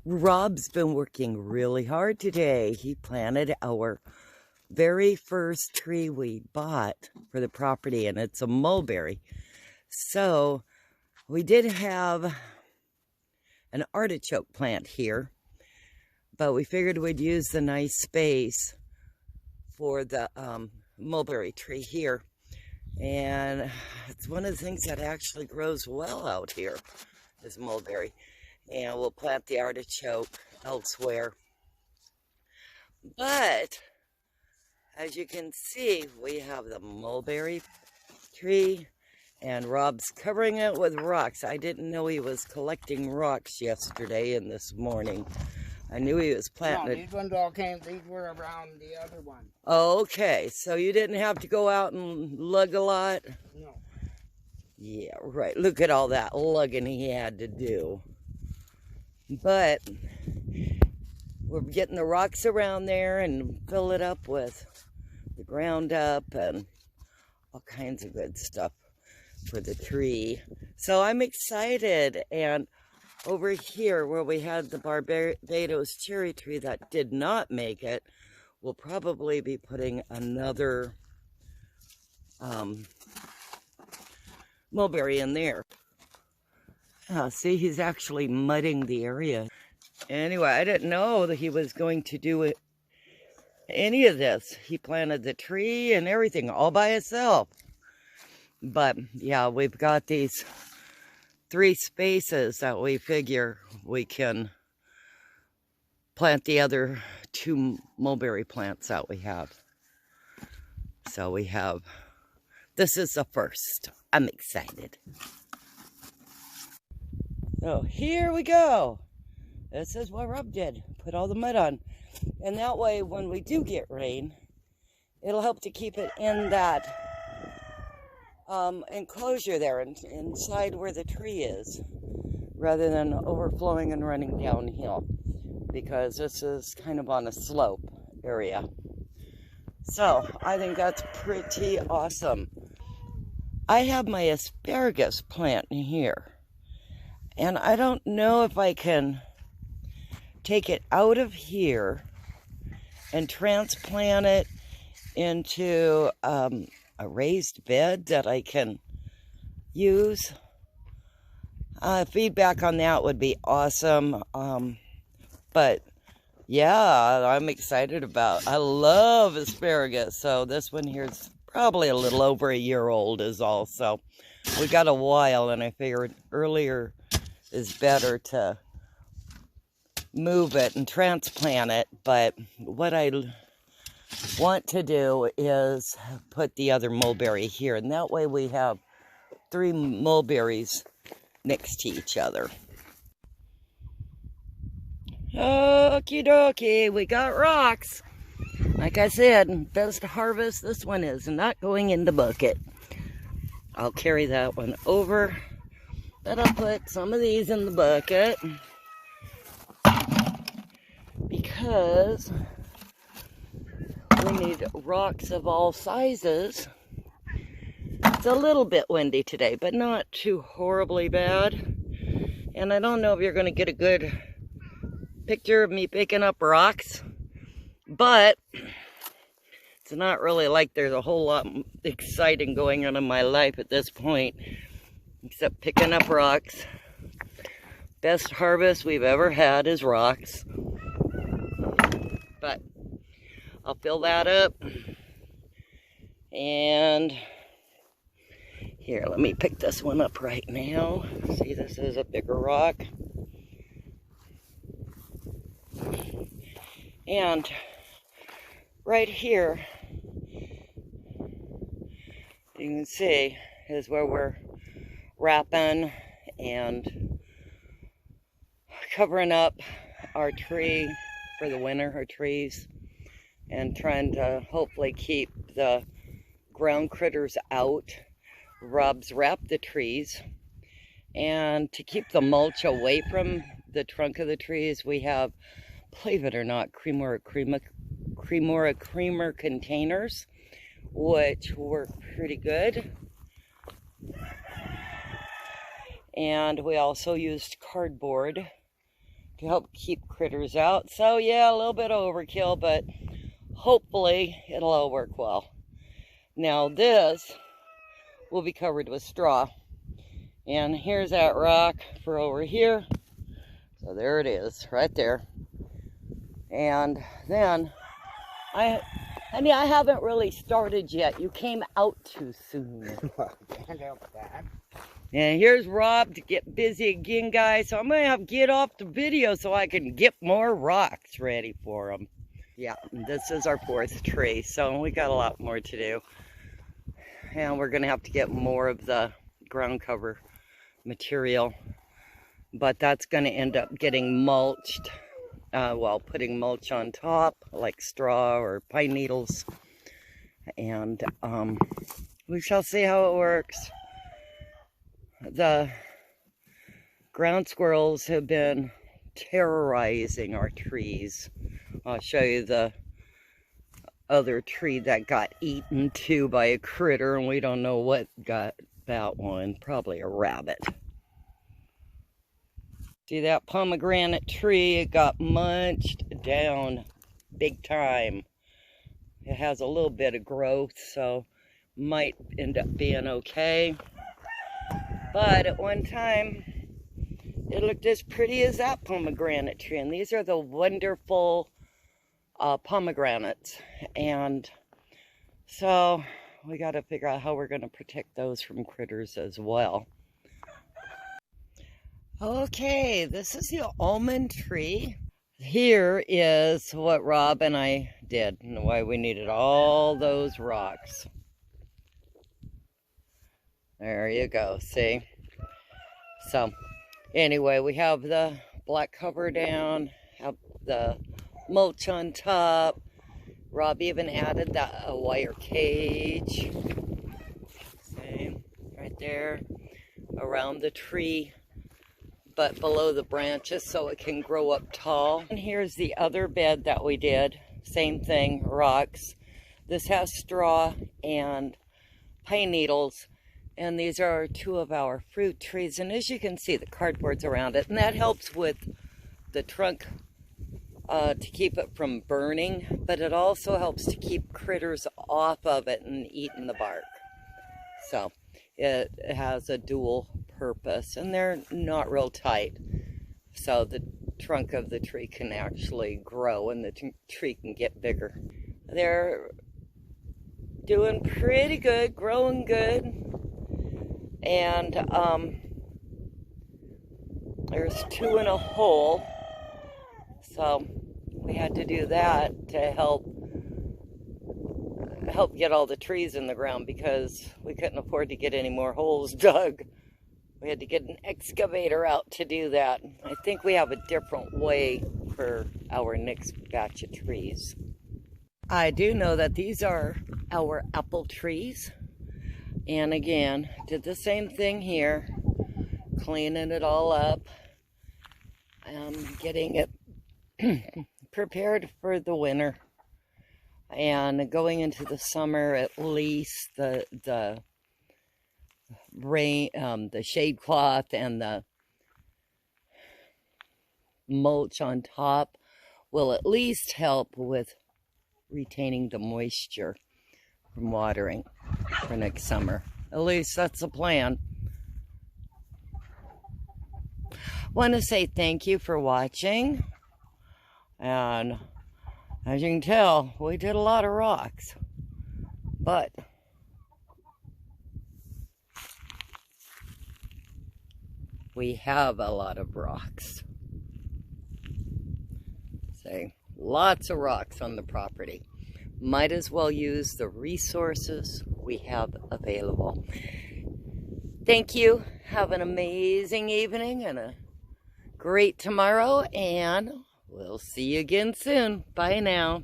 Rob's been working really hard today. He planted our very first tree we bought for the property, and it's a mulberry. So we did have an artichoke plant here, but we figured we'd use the nice space for the mulberry tree here. And it's one of the things that actually grows well out here, is mulberry. And we'll plant the artichoke elsewhere. But as you can see, we have the mulberry tree, and Rob's covering it with rocks. I didn't know he was collecting rocks yesterday and this morning. I knew he was planting it. These ones all came, these were around the other one. Okay, so you didn't have to go out and lug a lot? No. Yeah, right. Look at all that lugging he had to do. But we're getting the rocks around there and fill it up with the ground up and all kinds of good stuff for the tree. So I'm excited. And over here where we had the Barbados cherry tree that did not make it, we'll probably be putting another mulberry in there. See, he's actually mudding the area. Anyway, I didn't know that he was going to do any of this. He planted the tree and everything all by himself. But yeah, we've got these 3 spaces that we figure we can plant the other 2 mulberry plants that we have. So we have, this is the first. I'm excited. So here we go. This is what Rob did. Put all the mud on. And that way, when we do get rain, it'll help to keep it in that enclosure there, inside where the tree is, rather than overflowing and running downhill, because this is kind of on a slope area. So I think that's pretty awesome. I have my asparagus plant in here, and I don't know if I can take it out of here and transplant it into a raised bed that I can use. Feedback on that would be awesome. But yeah, I'm excited about. I love asparagus. So this one here is probably a little over a year old is all. So we got a while, and I figured earlier is better to move it and transplant it. But what I want to do is put the other mulberry here, and that way we have 3 mulberries next to each other. Okie dokie, we got rocks. Like I said, best harvest, this one is not going in the bucket. I'll carry that one over, but I'll put some of these in the bucket because we need rocks of all sizes. It's a little bit windy today, but not too horribly bad. And I don't know if you're going to get a good picture of me picking up rocks, but it's not really like there's a whole lot exciting going on in my life at this point, except picking up rocks. Best harvest we've ever had is rocks. But I'll fill that up. And here, let me pick this one up right now. See, this is a bigger rock. And right here, you can see, is where we're wrapping and covering up our tree for the winter, our trees, and trying to hopefully keep the ground critters out. Rob's wrapped the trees, and to keep the mulch away from the trunk of the trees, we have, believe it or not, Cremora creamer containers, which work pretty good. And we also used cardboard to help keep critters out. So yeah, a little bit of overkill, but hopefully it'll all work well. Now this will be covered with straw. And here's that rock for over here. So there it is, right there. And then, I haven't really started yet. You came out too soon. Well, can't help that. And here's Rob to get busy again, guys. So I'm going to have to get off the video so I can get more rocks ready for him. Yeah, this is our 4th tree. So we got a lot more to do. And we're going to have to get more of the ground cover material. But that's going to end up getting mulched. Well, putting mulch on top, like straw or pine needles. And we shall see how it works. The ground squirrels have been terrorizing our trees. I'll show you the other tree that got eaten too by a critter, and we don't know what got that one. Probably a rabbit. See that pomegranate tree? It got munched down big time. It has a little bit of growth, so might end up being okay. But at one time, it looked as pretty as that pomegranate tree. And these are the wonderful pomegranates. And so we got to figure out how we're going to protect those from critters as well. Okay, this is the almond tree. Here is what Rob and I did and why we needed all those rocks. There you go, see? So, anyway, we have the black cover down, have the mulch on top. Rob even added that a wire cage. See, right there, around the tree, but below the branches so it can grow up tall. And here's the other bed that we did. Same thing, rocks. This has straw and pine needles. And these are 2 of our fruit trees. And as you can see, the cardboard's around it. And that helps with the trunk to keep it from burning. But it also helps to keep critters off of it and eating the bark. So it has a dual purpose. And they're not real tight. So the trunk of the tree can actually grow and the tree can get bigger. They're doing pretty good, growing good. And there's 2 in a hole, so we had to do that to help get all the trees in the ground because we couldn't afford to get any more holes dug. We had to get an excavator out to do that. I think we have a different way for our next batch of trees. I do know that these are our apple trees. And again, did the same thing here, cleaning it all up, getting it prepared for the winter, and going into the summer at least the rain, the shade cloth and the mulch on top will at least help with retaining the moisture from watering for next summer. At least that's the plan. Want to say thank you for watching. And as you can tell, we did a lot of rocks. But we have a lot of rocks. See, lots of rocks on the property. Might as well use the resources we have available. Thank you. Have an amazing evening and a great tomorrow, and we'll see you again soon. Bye now.